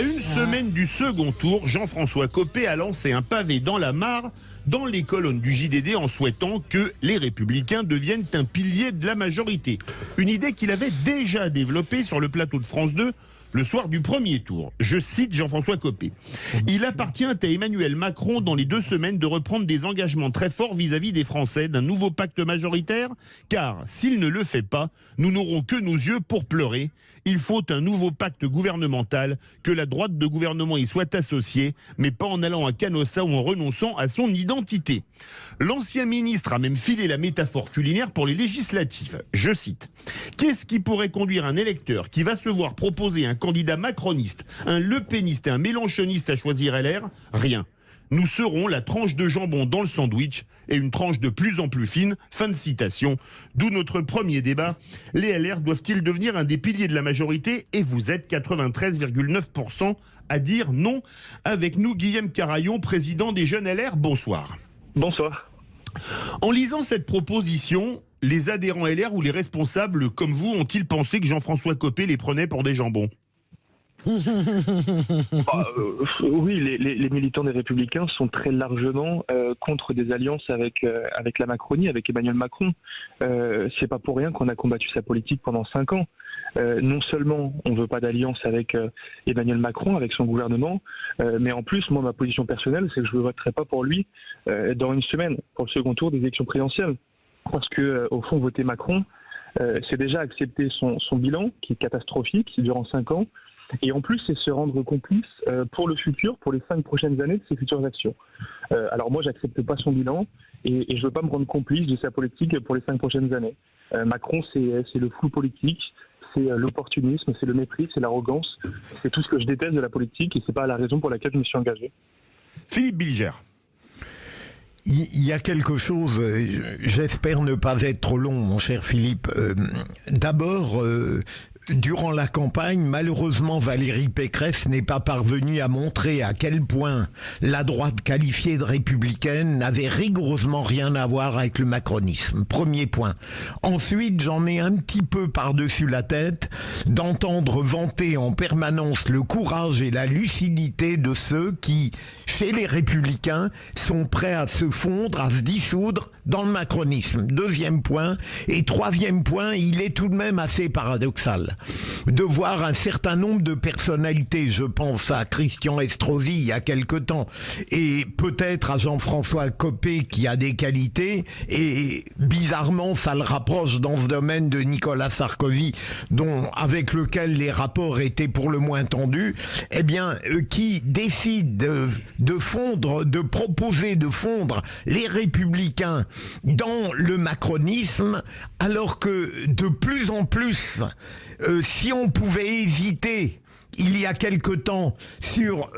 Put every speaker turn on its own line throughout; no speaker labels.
une semaine du second tour, Jean-François Copé a lancé un pavé dans la mare dans les colonnes du JDD en souhaitant que les Républicains deviennent un pilier de la majorité. Une idée qu'il avait déjà développée sur le plateau de France 2 le soir du premier tour. Je cite Jean-François Copé. Il appartient à Emmanuel Macron dans les 2 semaines de reprendre des engagements très forts vis-à-vis des Français d'un nouveau pacte majoritaire, car s'il ne le fait pas, nous n'aurons que nos yeux pour pleurer. Il faut un nouveau pacte gouvernemental, que la droite de gouvernement y soit associée, mais pas en allant à Canossa ou en renonçant à son identité. L'ancien ministre a même filé la métaphore culinaire pour les législatives. Je cite. Qu'est-ce qui pourrait conduire un électeur qui va se voir proposer un candidat macroniste, un lepéniste et un mélenchoniste à choisir LR? Rien. Nous serons la tranche de jambon dans le sandwich et une tranche de plus en plus fine. Fin de citation. D'où notre premier débat. Les LR doivent-ils devenir un des piliers de la majorité? Et vous êtes 93,9% à dire non. Avec nous, Guillaume Carayon, président des Jeunes LR. Bonsoir.
Bonsoir.
En lisant cette proposition, les adhérents LR ou les responsables comme vous ont-ils pensé que Jean-François Copé les prenait pour des jambons?
Oui, les militants des Républicains sont très largement contre des alliances avec la Macronie, avec Emmanuel Macron. C'est pas pour rien qu'on a combattu sa politique pendant 5 ans. Non seulement on veut pas d'alliance avec Emmanuel Macron, avec son gouvernement, mais en plus, moi, ma position personnelle, c'est que je ne voterai pas pour lui dans une semaine, pour le second tour des élections présidentielles. Parce que, au fond, voter Macron, c'est déjà accepter son bilan, qui est catastrophique, qui durant 5 ans. Et en plus, c'est se rendre complice pour le futur, pour les 5 prochaines années de ses futures actions. Alors moi, j'accepte pas son bilan et je veux pas me rendre complice de sa politique pour les 5 prochaines années. Macron, c'est le flou politique, c'est l'opportunisme, c'est le mépris, c'est l'arrogance. C'est tout ce que je déteste de la politique et c'est pas la raison pour laquelle je me suis engagé.
Philippe Bilger.
Il y a quelque chose, j'espère ne pas être trop long, mon cher Philippe. D'abord, durant la campagne, malheureusement, Valérie Pécresse n'est pas parvenue à montrer à quel point la droite qualifiée de républicaine n'avait rigoureusement rien à voir avec le macronisme. Premier point. Ensuite, j'en ai un petit peu par-dessus la tête d'entendre vanter en permanence le courage et la lucidité de ceux qui, chez les républicains, sont prêts à se fondre, à se dissoudre dans le macronisme. Deuxième point. Et troisième point, il est tout de même assez paradoxal de voir un certain nombre de personnalités, je pense à Christian Estrosi il y a quelque temps, et peut-être à Jean-François Copé qui a des qualités, et bizarrement ça le rapproche dans ce domaine de Nicolas Sarkozy, avec lequel les rapports étaient pour le moins tendus, eh bien, qui décide de fondre, de proposer de fondre les Républicains dans le macronisme, alors que de plus en plus, si on pouvait hésiter il y a quelque temps sur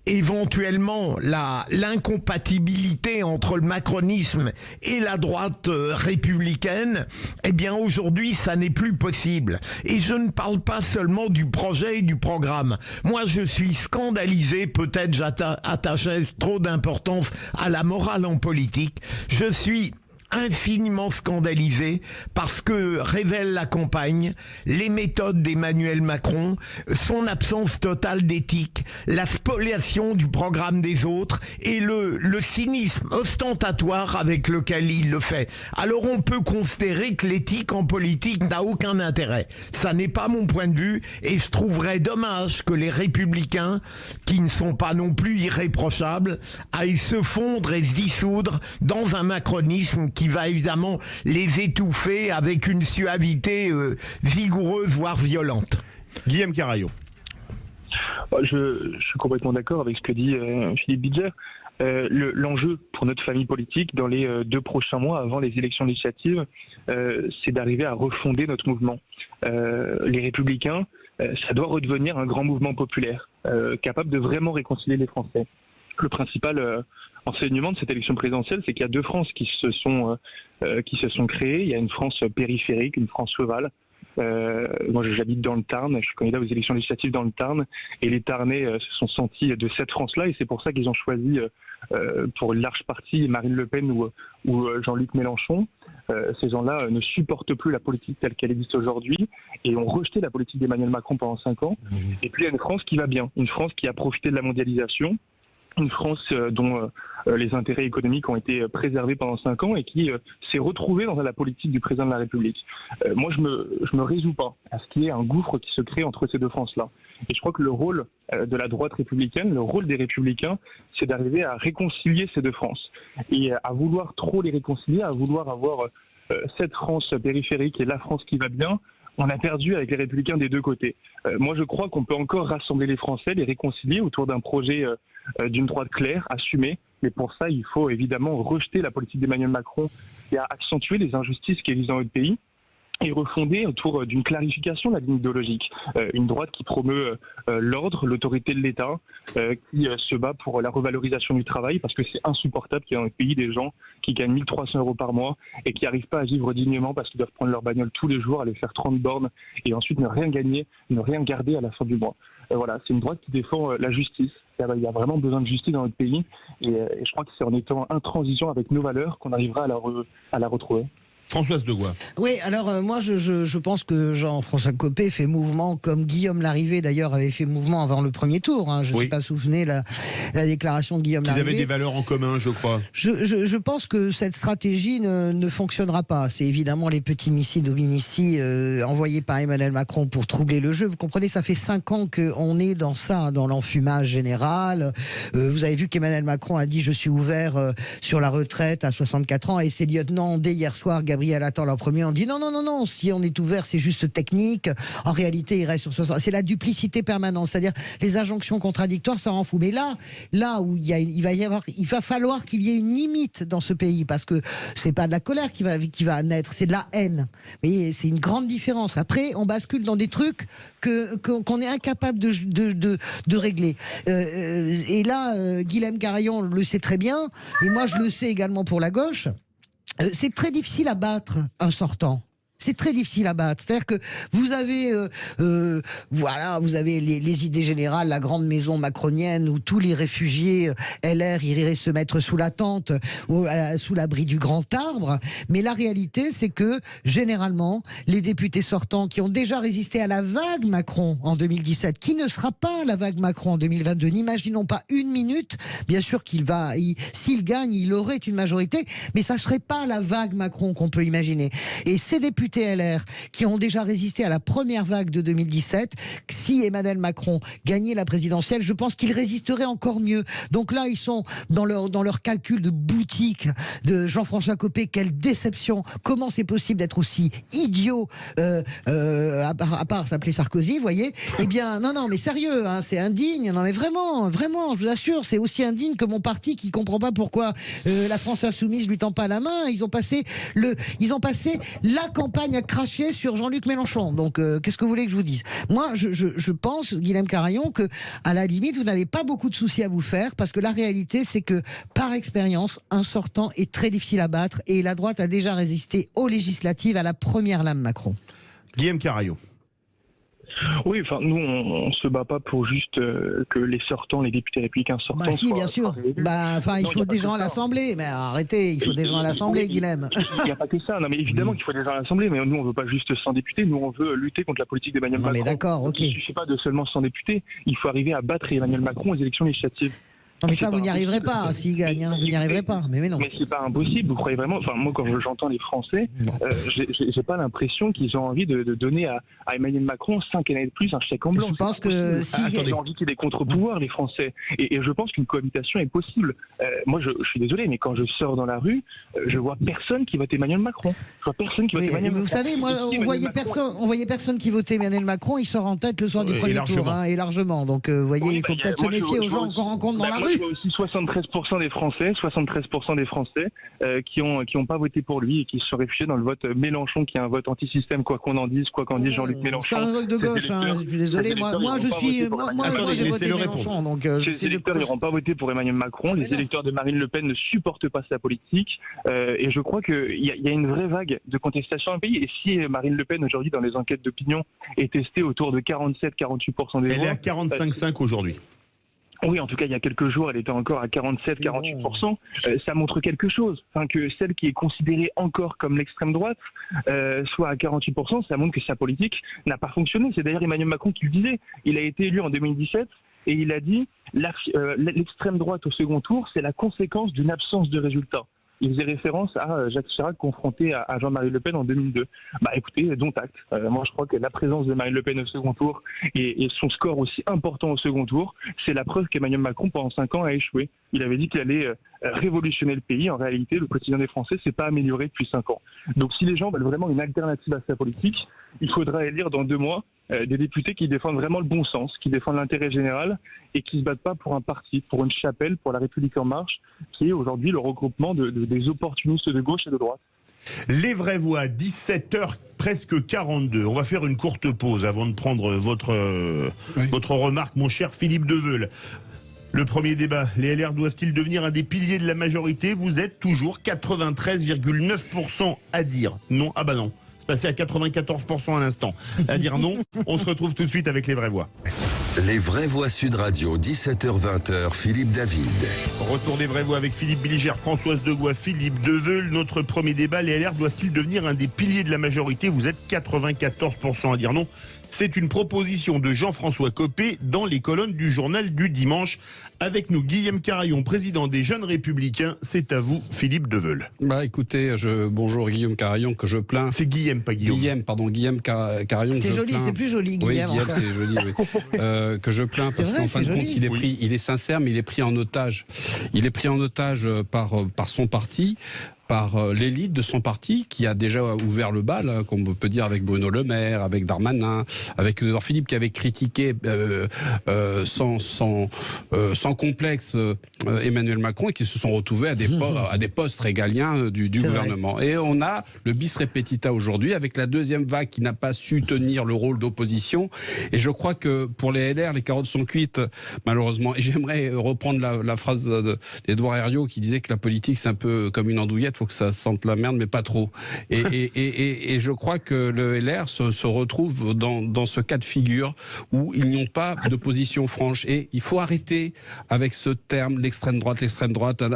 éventuellement l'incompatibilité entre le macronisme et la droite républicaine, eh bien aujourd'hui ça n'est plus possible. Et je ne parle pas seulement du projet et du programme. Moi je suis scandalisé, peut-être j'attachais trop d'importance à la morale en politique. Je suis infiniment scandalisé parce que révèle la campagne, les méthodes d'Emmanuel Macron, son absence totale d'éthique, la spoliation du programme des autres et le cynisme ostentatoire avec lequel il le fait. Alors on peut considérer que l'éthique en politique n'a aucun intérêt. Ça n'est pas mon point de vue et je trouverais dommage que les républicains, qui ne sont pas non plus irréprochables, aillent se fondre et se dissoudre dans un macronisme qui va évidemment les étouffer avec une suavité vigoureuse, voire violente.
Guillaume Carayon.
Je suis complètement d'accord avec ce que dit Philippe Bilger. L'enjeu pour notre famille politique dans les 2 prochains mois avant les élections législatives, c'est d'arriver à refonder notre mouvement. Les Républicains, ça doit redevenir un grand mouvement populaire, capable de vraiment réconcilier les Français. Le principal enseignement de cette élection présidentielle, c'est qu'il y a 2 Frances qui se sont créées. Il y a une France périphérique, une France rurale. Moi, j'habite dans le Tarn, je suis candidat aux élections législatives dans le Tarn, et les Tarnais se sont sentis de cette France-là, et c'est pour ça qu'ils ont choisi, pour une large partie, Marine Le Pen ou Jean-Luc Mélenchon. Ces gens-là ne supportent plus la politique telle qu'elle existe aujourd'hui et ont rejeté la politique d'Emmanuel Macron pendant 5 ans. Et puis il y a une France qui va bien, une France qui a profité de la mondialisation, une France dont les intérêts économiques ont été préservés pendant 5 ans et qui s'est retrouvée dans la politique du président de la République. Moi, je me résous pas à ce qu'il y ait un gouffre qui se crée entre ces deux France-là. Et je crois que le rôle de la droite républicaine, le rôle des Républicains, c'est d'arriver à réconcilier ces deux France. Et à vouloir trop les réconcilier, à vouloir avoir cette France périphérique et la France qui va bien, on a perdu avec les Républicains des deux côtés. Moi, je crois qu'on peut encore rassembler les Français, les réconcilier autour d'un projet d'une droite claire, assumée. Mais pour ça, il faut évidemment rejeter la politique d'Emmanuel Macron et accentuer les injustices qui existent dans notre pays et refonder autour d'une clarification de la ligne idéologique. Une droite qui promeut l'ordre, l'autorité de l'État, qui se bat pour la revalorisation du travail, parce que c'est insupportable qu'il y ait dans notre pays des gens qui gagnent 1 300 € par mois et qui n'arrivent pas à vivre dignement parce qu'ils doivent prendre leur bagnole tous les jours, aller faire 30 bornes et ensuite ne rien gagner, ne rien garder à la fin du mois. Voilà, c'est une droite qui défend la justice. Il y a vraiment besoin de justice dans notre pays et je crois que c'est en étant intransigeant avec nos valeurs qu'on arrivera à la retrouver.
Françoise Degois.
Oui, alors moi je pense que Jean-François Copé fait mouvement comme Guillaume Larrivé d'ailleurs avait fait mouvement avant le premier tour. Je ne sais pas si vous vous souvenez la déclaration de Guillaume Larrivé.
Ils avaient des valeurs en commun, je crois.
Je pense que cette stratégie ne fonctionnera pas. C'est évidemment les petits missiles Dominici envoyés par Emmanuel Macron pour troubler le jeu. Vous comprenez, ça fait 5 ans qu'on est dans ça, dans l'enfumage général. Vous avez vu qu'Emmanuel Macron a dit « je suis ouvert sur la retraite à 64 ans » et ses lieutenants, dès hier soir, Gabriel Attal en premier, on dit non, si on est ouvert, c'est juste technique. En réalité, il reste sur 60. C'est la duplicité permanente, c'est-à-dire les injonctions contradictoires, ça rend fou. Mais là où il va falloir qu'il y ait une limite dans ce pays, parce que c'est pas de la colère qui va naître, c'est de la haine. Vous voyez, c'est une grande différence. Après, on bascule dans des trucs qu'on est incapable de régler. Et là, Guilhem Carayon le sait très bien, et moi je le sais également pour la gauche. C'est très difficile à battre un sortant. C'est très difficile à battre. C'est-à-dire que vous avez, vous avez les idées générales, la grande maison macronienne où tous les réfugiés LR iraient se mettre sous la tente, sous l'abri du grand arbre. Mais la réalité, c'est que généralement, les députés sortants qui ont déjà résisté à la vague Macron en 2017, qui ne sera pas la vague Macron en 2022, n'imaginons pas une minute. Bien sûr s'il gagne, il aurait une majorité, mais ça serait pas la vague Macron qu'on peut imaginer. Et ces députés LR qui ont déjà résisté à la première vague de 2017, si Emmanuel Macron gagnait la présidentielle, je pense qu'ils résisteraient encore mieux. Donc là, ils sont dans leur calcul de boutique de Jean-François Copé. Quelle déception! Comment c'est possible d'être aussi idiot, à part s'appeler Sarkozy, vous voyez? Eh bien, non, mais sérieux, c'est indigne. Non, mais vraiment, je vous assure, c'est aussi indigne que mon parti qui comprend pas pourquoi la France insoumise lui tend pas la main. Ils ont passé la campagne à cracher sur Jean-Luc Mélenchon. Donc, qu'est-ce que vous voulez que je vous dise? Moi, je pense, Guilhem Carayon, que à la limite, vous n'avez pas beaucoup de soucis à vous faire, parce que la réalité, c'est que, par expérience, un sortant est très difficile à battre, et la droite a déjà résisté aux législatives à la première lame Macron.
Guilhem Carayon.
Oui, enfin, nous, on se bat pas pour juste que les sortants, les députés républicains sortants.
Bah si, bien sûr. Il faut des gens à l'Assemblée. Mais arrêtez, il faut des gens à l'Assemblée, Guilhem.
Il n'y a pas que ça. Non, mais évidemment qu'il faut des gens à l'Assemblée. Mais nous, on veut pas juste 100 députés. Nous, on veut lutter contre la politique d'Emmanuel Macron.
Mais d'accord, ok.
Il ne suffit pas de seulement 100 députés. Il faut arriver à battre Emmanuel Macron aux élections législatives.
Non mais ça vous n'y arriverez pas, s'il gagne, vous n'y arriverez pas, mais non.
Mais c'est pas impossible, vous croyez vraiment, enfin moi quand j'entends les Français, j'ai pas l'impression qu'ils ont envie de donner à Emmanuel Macron 5 années de plus un chèque en blanc.
Je pense que si...
Ils ont envie qu'il y ait des contre-pouvoirs, les Français, et je pense qu'une cohabitation est possible. Moi je suis désolé, mais quand je sors dans la rue, je vois personne qui vote Emmanuel Macron. Je vois personne qui vote Emmanuel Macron.
Vous savez, moi on voyait personne qui votait Emmanuel Macron, il sort en tête le soir du premier tour, et largement. Donc vous voyez, il faut peut-être se méfier aux gens qu'on rencontre dans la rue.
Je vois aussi 73% des Français qui ont pas voté pour lui et qui se sont réfugiés dans le vote Mélenchon, qui est un vote anti-système, quoi qu'on en dise, quoi qu'en dise Jean-Luc Mélenchon.
C'est un vote de gauche, je suis désolé. Moi j'ai voté Mélenchon. Donc
les électeurs n'iront pas voter pour Emmanuel Macron. Les électeurs de Marine Le Pen ne supportent pas sa politique. Et je crois qu'il y a une vraie vague de contestation dans le pays. Et si Marine Le Pen, aujourd'hui, dans les enquêtes d'opinion, est testée autour de 47-48% des voix...
Elle est à 45,5 aujourd'hui.
Oui, en tout cas, il y a quelques jours, elle était encore à 47-48%. Ça montre quelque chose. Enfin, que celle qui est considérée encore comme l'extrême droite soit à 48%, ça montre que sa politique n'a pas fonctionné. C'est d'ailleurs Emmanuel Macron qui le disait. Il a été élu en 2017 et il a dit l'extrême droite au second tour, c'est la conséquence d'une absence de résultats. Il faisait référence à Jacques Chirac confronté à Jean-Marie Le Pen en 2002. Bah écoutez, dont acte. Moi je crois que la présence de Marine Le Pen au second tour et son score aussi important au second tour, c'est la preuve qu'Emmanuel Macron pendant 5 ans a échoué. Il avait dit qu'il allait révolutionner le pays. En réalité, le quotidien des Français s'est pas amélioré depuis 5 ans. Donc si les gens veulent vraiment une alternative à sa politique, il faudra élire dans 2 mois des députés qui défendent vraiment le bon sens, qui défendent l'intérêt général et qui se battent pas pour un parti, pour une chapelle, pour la République en marche, qui est aujourd'hui le regroupement des opportunistes de gauche et de droite.
Les vraies voix, 17h presque 42. On va faire une courte pause avant de prendre votre remarque, mon cher Philippe Deveul. Le premier débat, les LR doivent-ils devenir un des piliers de la majorité? Vous êtes toujours 93,9% à dire non. Ah bah non, c'est passé à 94% à l'instant. À dire non, on se retrouve tout de suite avec les vraies voix.
Les vraies voix Sud Radio, 17h-20h, Philippe David.
Retour des vraies voix avec Philippe Billigère, Françoise Degois, Philippe Deveul. Notre premier débat, les LR doivent-ils devenir un des piliers de la majorité? Vous êtes 94% à dire non. C'est une proposition de Jean-François Copé dans les colonnes du journal du dimanche. Avec nous, Guillaume Carayon, président des Jeunes Républicains. C'est à vous, Philippe Deveul.
Bah écoutez, bonjour Guillaume Carayon, que je plains.
C'est Guillaume, pas Guillaume.
Guillaume Carayon.
C'est joli, c'est plus joli, Guillaume.
Oui, Guillaume, c'est joli, oui. Que je plains parce qu'en fin de compte, il est sincère, mais il est pris en otage. Il est pris en otage par son parti, par l'élite de son parti qui a déjà ouvert le bal, hein, comme on peut dire avec Bruno Le Maire, avec Darmanin, avec Édouard Philippe qui avait critiqué sans complexe Emmanuel Macron et qui se sont retrouvés à des postes régaliens du gouvernement. Et on a le bis repetita aujourd'hui avec la deuxième vague qui n'a pas su tenir le rôle d'opposition. Et je crois que pour les LR, les carottes sont cuites, malheureusement. Et j'aimerais reprendre la phrase d'Édouard Herriot qui disait que la politique c'est un peu comme une andouillette. Il faut que ça sente la merde, mais pas trop. Et je crois que le LR se retrouve dans ce cas de figure où ils n'ont pas de position franche. Et il faut arrêter avec ce terme, l'extrême droite.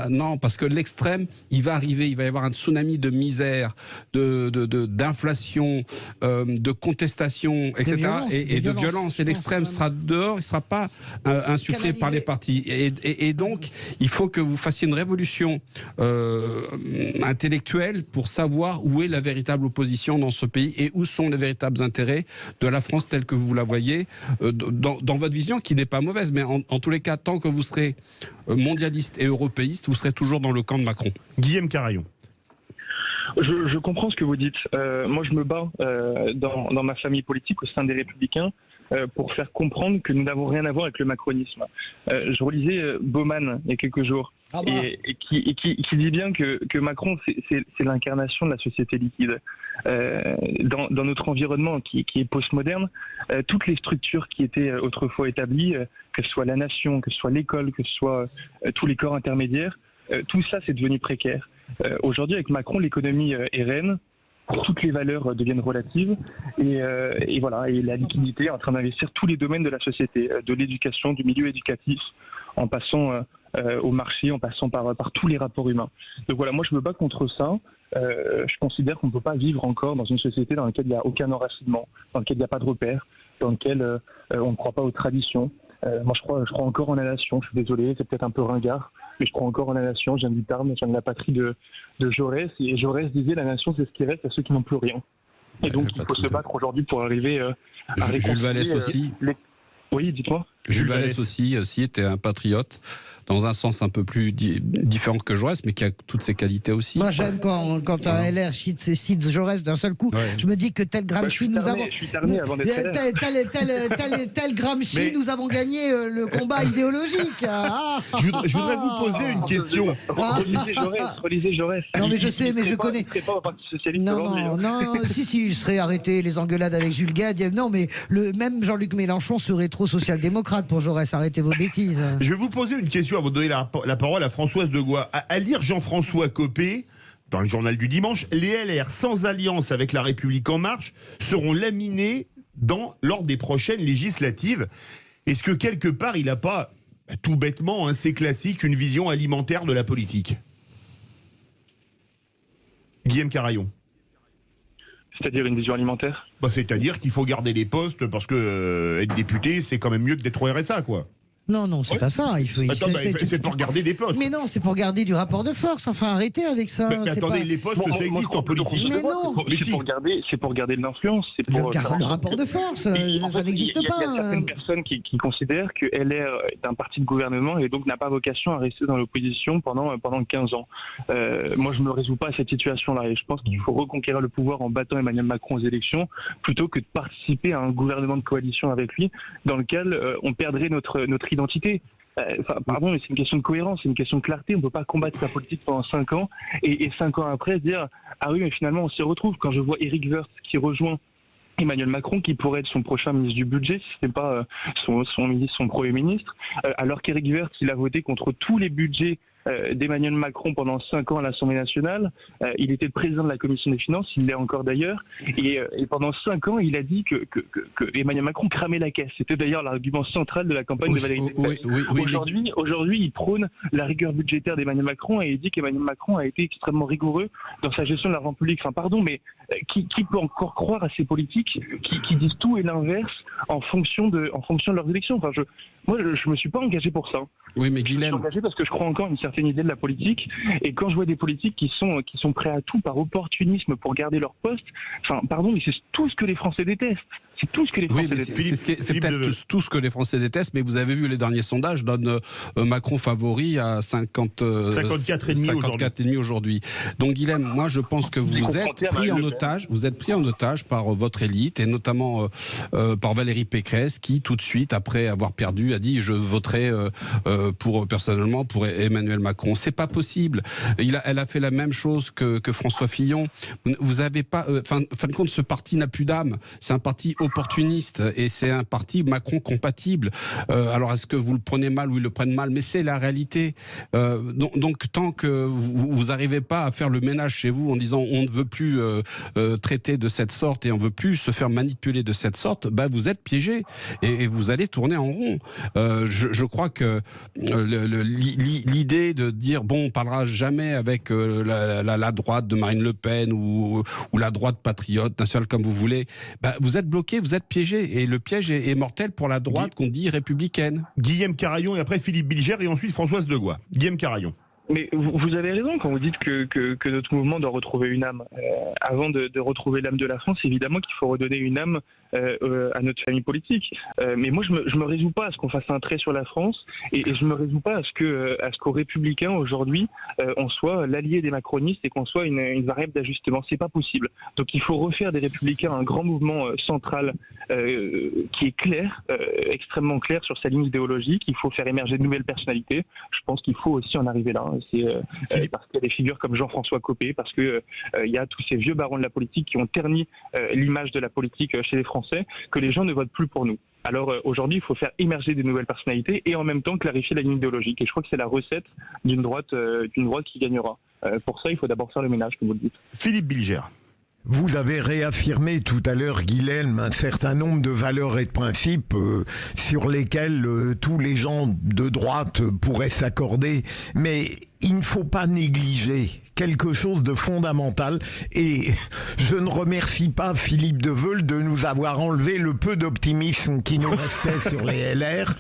Non, parce que l'extrême, il va arriver, il va y avoir un tsunami de misère, d'inflation, de contestation, etc. De violence. Et l'extrême sera dehors, il ne sera pas insufflé par les partis. Et donc, il faut que vous fassiez une révolution intellectuelle pour savoir où est la véritable opposition dans ce pays et où sont les véritables intérêts de la France telle que vous la voyez dans votre vision qui n'est pas mauvaise, mais en tous les cas, tant que vous serez mondialiste et européiste, vous serez toujours dans le camp de Macron.
Guillaume Carayon.
Je comprends ce que vous dites. Moi, je me bats dans ma famille politique au sein des Républicains pour faire comprendre que nous n'avons rien à voir avec le macronisme. Je relisais Bauman il y a quelques jours et qui dit bien que Macron, c'est l'incarnation de la société liquide. Dans notre environnement qui est postmoderne, toutes les structures qui étaient autrefois établies, que ce soit la nation, que ce soit l'école, que ce soit tous les corps intermédiaires, tout ça, c'est devenu précaire. Aujourd'hui, avec Macron, l'économie est reine, toutes les valeurs deviennent relatives, et voilà, et la liquidité est en train d'investir tous les domaines de la société, de l'éducation, du milieu éducatif, en passant au marché, en passant par tous les rapports humains. Donc voilà, moi je me bats contre ça. Je considère qu'on ne peut pas vivre encore dans une société dans laquelle il n'y a aucun enracinement, dans laquelle il n'y a pas de repères, dans laquelle on ne croit pas aux traditions. Moi je crois encore en la nation, je suis désolé, c'est peut-être un peu ringard, mais je crois encore en la nation, je viens du Tarn, je viens de la patrie de Jaurès, et Jaurès disait la nation c'est ce qui reste à ceux qui n'ont plus rien. Et donc il faut se battre aujourd'hui pour arriver à réconcilier...
Jules Vallès aussi.
Oui, dites-moi.
Jules Vallès aussi était un patriote, dans un sens un peu plus différent que Jaurès, mais qui a toutes ses qualités aussi.
Moi, j'aime quand un LR cite Jaurès d'un seul coup. Ouais. Je me dis que tel Gramsci, nous avons.
Je suis terné avant d'être
tel Gramsci, nous avons gagné le combat idéologique.
Je voudrais vous poser une question.
Relisez Jaurès.
Non, mais je sais, mais je connais.
Pas au Parti socialiste.
Non, si, il serait arrêté les engueulades avec Jules Gade. Non, mais même Jean-Luc Mélenchon serait trop social-démocrate pour Jaurès. Arrêtez vos bêtises.
Je vais vous poser une question à vous donner la parole à Françoise Degois. À lire Jean-François Copé, dans le journal du dimanche, les LR sans alliance avec La République En Marche seront laminés lors des prochaines législatives. Est-ce que quelque part, il n'a pas Tout bêtement, hein, c'est classique, une vision alimentaire de la politique. Guillaume Carayon.
C'est-à-dire une vision alimentaire ?
C'est-à-dire qu'il faut garder les postes parce que être député, c'est quand même mieux que d'être au RSA, quoi.
Non, c'est pas ça.
C'est pour garder des postes.
Mais non, c'est pour garder du rapport de force. Enfin, arrêtez avec ça.
Mais attendez, les postes, ça existe en politique.
Mais non.
C'est pour garder de l'influence.
Le rapport de force, ça n'existe pas.
Il y a certaines personnes qui considèrent que LR est un parti de gouvernement et donc n'a pas vocation à rester dans l'opposition pendant 15 ans. Moi, je me résous pas à cette situation-là et je pense qu'il faut reconquérir le pouvoir en battant Emmanuel Macron aux élections plutôt que de participer à un gouvernement de coalition avec lui dans lequel on perdrait notre identité. Pardon, mais c'est une question de cohérence, c'est une question de clarté. On ne peut pas combattre sa politique pendant 5 ans et 5 ans après dire « Ah oui, mais finalement, on s'y retrouve ». Quand je vois Éric Woerth qui rejoint Emmanuel Macron, qui pourrait être son prochain ministre du budget, si ce n'est pas son Premier ministre, alors qu'Éric Woerth, il a voté contre tous les budgets d'Emmanuel Macron pendant 5 ans à l'Assemblée nationale. Il était le président de la Commission des finances, il l'est encore d'ailleurs, et pendant 5 ans, il a dit que Emmanuel Macron cramait la caisse. C'était d'ailleurs l'argument central de la campagne de Valérie Pécresse. Aujourd'hui, il prône la rigueur budgétaire d'Emmanuel Macron et il dit qu'Emmanuel Macron a été extrêmement rigoureux dans sa gestion de l'argent public. Enfin, pardon, mais qui peut encore croire à ces politiques qui disent tout et l'inverse en fonction de leurs élections? Enfin, moi, je me suis pas engagé pour ça.
Oui, mais Guilhem...
Je me suis engagé parce que je crois encore une certaine idée de la politique. Et quand je vois des politiques qui sont prêts à tout par opportunisme pour garder leur poste, enfin, pardon, mais c'est tout ce que les Français détestent. C'est tout ce que les Français détestent.
C'est peut-être tout ce que les Français détestent, mais vous avez vu les derniers sondages donnent Macron favori à 54,5 aujourd'hui. Donc Guilhem, moi je pense que vous êtes pris en otage par votre élite et notamment par Valérie Pécresse qui tout de suite après avoir perdu a dit je voterai personnellement pour Emmanuel Macron. C'est pas possible. Elle a fait la même chose que François Fillon. Vous avez pas, fin de compte, ce parti n'a plus d'âme. C'est un parti opportuniste et c'est un parti Macron compatible. Alors est-ce que vous le prenez mal ou ils le prennent mal? Mais c'est la réalité. Donc tant que vous n'arrivez pas à faire le ménage chez vous en disant on ne veut plus traiter de cette sorte et on ne veut plus se faire manipuler de cette sorte, bah vous êtes piégé et vous allez tourner en rond. Je crois que l'idée de dire bon on parlera jamais avec la droite de Marine Le Pen ou la droite patriote nationale comme vous voulez, bah, vous êtes bloqué, vous êtes piégé et le piège est mortel pour la droite qu'on dit républicaine.
Guillaume Carayon et après Philippe Bilger et ensuite Françoise Degois. Guillaume Carayon.
Mais vous avez raison quand vous dites que notre mouvement doit retrouver une âme. Avant de retrouver l'âme de la France, évidemment qu'il faut redonner une âme à notre famille politique. Mais moi, je me résous pas à ce qu'on fasse un trait sur la France et je me résous pas à ce qu'aux Républicains aujourd'hui on soit l'allié des macronistes et qu'on soit une variable d'ajustement. C'est pas possible. Donc il faut refaire des Républicains un grand mouvement central qui est clair, extrêmement clair sur sa ligne idéologique. Il faut faire émerger de nouvelles personnalités. Je pense qu'il faut aussi en arriver là. C'est parce qu'il y a des figures comme Jean-François Copé, parce que il y a tous ces vieux barons de la politique qui ont terni l'image de la politique chez les Français, que les gens ne votent plus pour nous. Alors aujourd'hui, il faut faire émerger des nouvelles personnalités et en même temps clarifier la ligne idéologique. Et je crois que c'est la recette d'une droite qui gagnera. Pour ça, il faut d'abord faire le ménage, comme vous le dites.
Philippe Bilger.
Vous avez réaffirmé tout à l'heure, Guilhem, un certain nombre de valeurs et de principes sur lesquels tous les gens de droite pourraient s'accorder, mais il ne faut pas négliger quelque chose de fondamental et je ne remercie pas Philippe Deveul de nous avoir enlevé le peu d'optimisme qui nous restait sur les LR,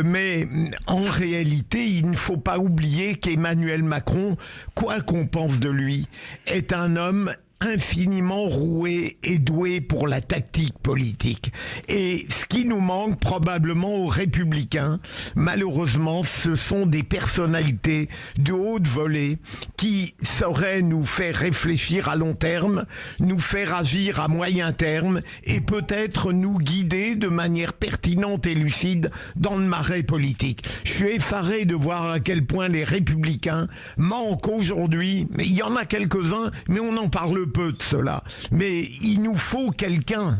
mais en réalité, il ne faut pas oublier qu'Emmanuel Macron, quoi qu'on pense de lui, est un homme infiniment roué et doué pour la tactique politique. Et ce qui nous manque probablement aux Républicains, malheureusement, ce sont des personnalités de haute volée qui sauraient nous faire réfléchir à long terme, nous faire agir à moyen terme et peut-être nous guider de manière pertinente et lucide dans le marais politique. Je suis effaré de voir à quel point les Républicains manquent aujourd'hui, mais il y en a quelques-uns, mais on en parle peu de cela. Mais il nous faut quelqu'un,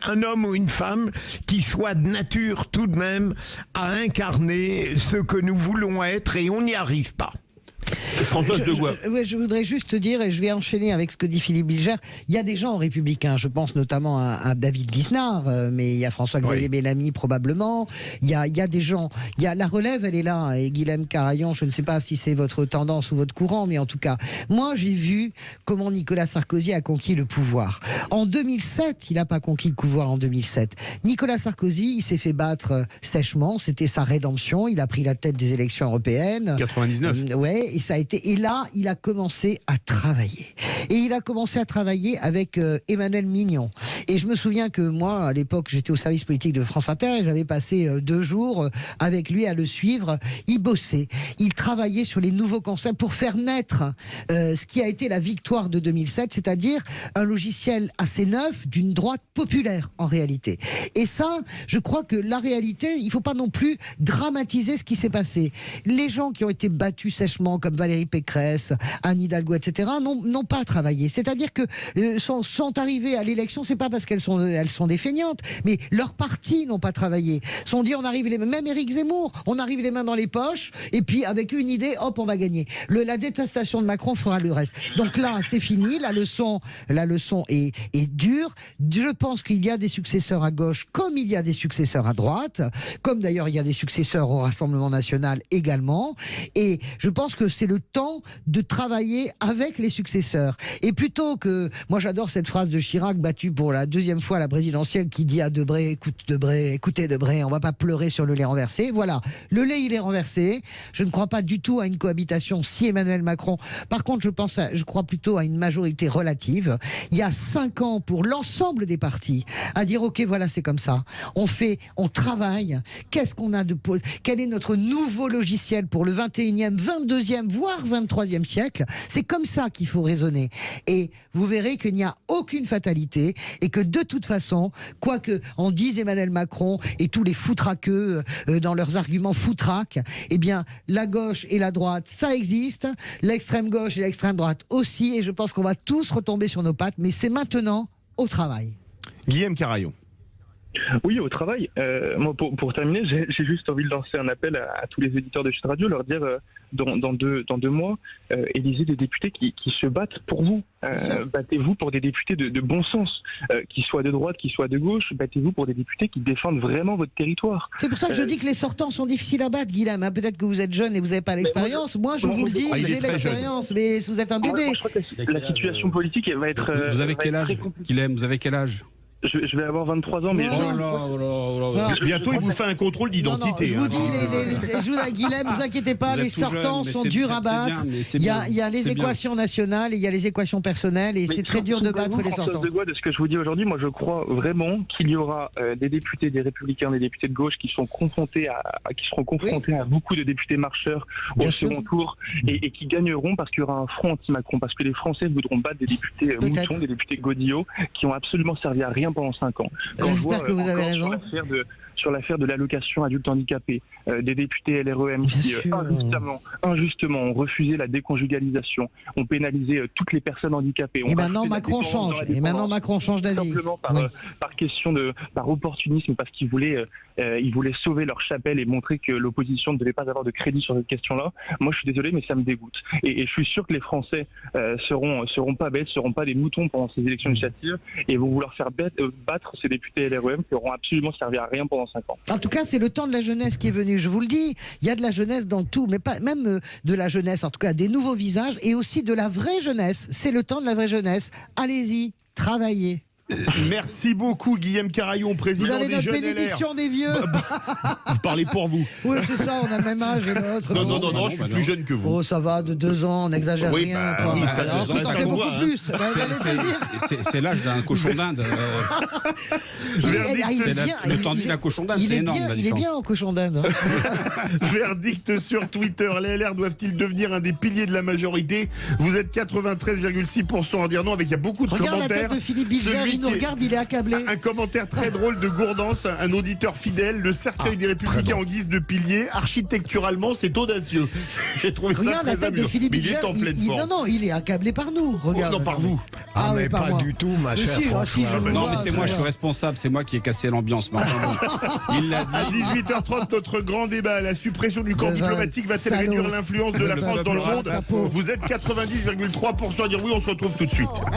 un homme ou une femme, qui soit de nature tout de même à incarner ce que nous voulons être et on n'y arrive pas.
Françoise Degois.
Je voudrais juste te dire, et je vais enchaîner avec ce que dit Philippe Bilger, il y a des gens républicains, je pense notamment à David Lisnard, mais il y a François-Xavier Bellamy probablement, il y a des gens, la relève, elle est là, et Guilhem Carayon, je ne sais pas si c'est votre tendance ou votre courant, mais en tout cas, moi j'ai vu comment Nicolas Sarkozy a conquis le pouvoir. En 2007, il n'a pas conquis le pouvoir en 2007. Nicolas Sarkozy, il s'est fait battre sèchement, c'était sa rédemption, il a pris la tête des élections européennes.
99.
Ouais, et ça a été. Et là, il a commencé à travailler. Et il a commencé à travailler avec Emmanuel Mignon. Et je me souviens que moi, à l'époque, j'étais au service politique de France Inter et j'avais passé 2 jours avec lui à le suivre. Il bossait, il travaillait sur les nouveaux concepts pour faire naître ce qui a été la victoire de 2007, c'est-à-dire un logiciel assez neuf d'une droite populaire en réalité. Et ça, je crois que la réalité, il ne faut pas non plus dramatiser ce qui s'est passé. Les gens qui ont été battus sèchement, comme Valérie Pécresse, Anne Hidalgo, etc., n'ont pas travaillé. C'est-à-dire que sont arrivés à l'élection, c'est pas parce qu'elles sont des feignantes, mais leurs partis n'ont pas travaillé. Sont dit, on arrive même Éric Zemmour, on arrive les mains dans les poches, et puis avec une idée, hop, on va gagner. La détestation de Macron fera le reste. Donc là, c'est fini, la leçon est dure. Je pense qu'il y a des successeurs à gauche, comme il y a des successeurs à droite, comme d'ailleurs il y a des successeurs au Rassemblement national également, et je pense que c'est le temps de travailler avec les successeurs. Et plutôt que... Moi j'adore cette phrase de Chirac, battu pour la 2e fois à la présidentielle, qui dit à Debré, écoutez Debré, on va pas pleurer sur le lait renversé. Voilà, le lait il est renversé. Je ne crois pas du tout à une cohabitation si Emmanuel Macron... Par contre, je crois plutôt à une majorité relative. Il y a 5 ans pour l'ensemble des partis à dire ok, voilà, c'est comme ça. On travaille. Qu'est-ce qu'on a de... Quel est notre nouveau logiciel pour le 21e, 22e, voire 23e siècle? C'est comme ça qu'il faut raisonner. Et vous verrez qu'il n'y a aucune fatalité et que de toute façon, quoi que en dise Emmanuel Macron et tous les foutraqueux dans leurs arguments foutraques, eh bien, la gauche et la droite, ça existe. L'extrême gauche et l'extrême droite aussi. Et je pense qu'on va tous retomber sur nos pattes. Mais c'est maintenant au travail.
Guilhem Carayon.
Oui, au travail. Moi, pour terminer, j'ai juste envie de lancer un appel à tous les éditeurs de Sud Radio, leur dire dans deux mois, élisez des députés qui se battent pour vous. Battez-vous pour des députés de bon sens, qui soient de droite, qui soient de gauche. Battez-vous pour des députés qui défendent vraiment votre territoire.
C'est pour ça que je dis que les sortants sont difficiles à battre, Guilhem. Peut-être que vous êtes jeune et vous n'avez pas l'expérience. Moi, je vous le dis, j'ai l'expérience, mais vous êtes un bébé.
Je crois que la situation politique, elle va être...
Vous avez quel âge, Guilhem? Vous avez quel âge?
Je vais avoir 23 ans, mais...
Bientôt, il vous fait un contrôle d'identité.
Je vous dis, Guilhem, ne vous inquiétez pas, les sortants sont durs à battre. Il y a les équations nationales et il y a les équations personnelles et c'est très dur de battre les sortants.
De ce que je vous dis aujourd'hui, moi je crois vraiment qu'il y aura des députés, des républicains, des députés de gauche qui seront confrontés à beaucoup de députés marcheurs au second tour et qui gagneront parce qu'il y aura un front anti-Macron, parce que les Français voudront battre des députés moutons, des députés godillots qui ont absolument servi à rien pendant 5 ans.
J'espère que vous avez raison.
Sur l'affaire de l'allocation adulte handicapé, des députés LREM qui injustement ont refusé la déconjugalisation, ont pénalisé toutes les personnes handicapées.
Et maintenant Macron change d'avis.
Simplement par opportunisme, parce qu'ils voulaient sauver leur chapelle et montrer que l'opposition ne devait pas avoir de crédit sur cette question-là. Moi, je suis désolé, mais ça me dégoûte. Et je suis sûr que les Français seront pas bêtes, seront pas des moutons pendant ces élections législatives et vont vouloir faire battre ces députés LREM qui auront absolument servi à rien pendant 5 ans.
En tout cas, c'est le temps de la jeunesse qui est venu. Je vous le dis, il y a de la jeunesse dans tout, mais pas même de la jeunesse, en tout cas des nouveaux visages et aussi de la vraie jeunesse. C'est le temps de la vraie jeunesse. Allez-y, travaillez.
Merci beaucoup Guilhem Carayon, président des Jeunes LR.
Vous avez notre bénédiction des vieux.
Vous parlez pour vous.
Oui, c'est ça, on a le même âge et l'autre.
Non, je suis plus jeune que vous.
Oh, ça va, de 2 ans, on n'exagère rien.
Oui, ça
fait beaucoup plus.
C'est l'âge d'un cochon d'Inde. Le temps de vie d'un cochon d'Inde, c'est énorme.
Il est bien en cochon d'Inde.
Verdict sur Twitter. Les LR doivent-ils devenir un des piliers de la majorité? Vous êtes 93,6% à dire non, avec il y a beaucoup de commentaires.
Regarde la tête de Philippe Bilger, il nous regarde, il est accablé.
Un commentaire très drôle de Gourdance, un auditeur fidèle. Le cercueil des Républicains en guise de pilier, architecturalement, c'est audacieux. J'ai trouvé ça
Regarde la
très
tête de
amusant.
Philippe
Mais il est
Bilger,
en pleine forme.
non, il est accablé par nous. Regarde.
non, par vous.
Ah, mais
par
pas
moi.
du tout, ma
Mais
chère
si,
Françoise.
je
Non,
vois,
mais c'est moi, je suis responsable, c'est moi qui ai cassé l'ambiance. Mais enfin, bon, il l'a
À
dit.
18h30, notre grand débat. La suppression du camp
De
diplomatique va-t-elle
salaud.
réduire l'influence de la
Le
France dans le
peuple
monde?
rate.
Vous êtes 90,3% à dire oui, on se retrouve tout de suite.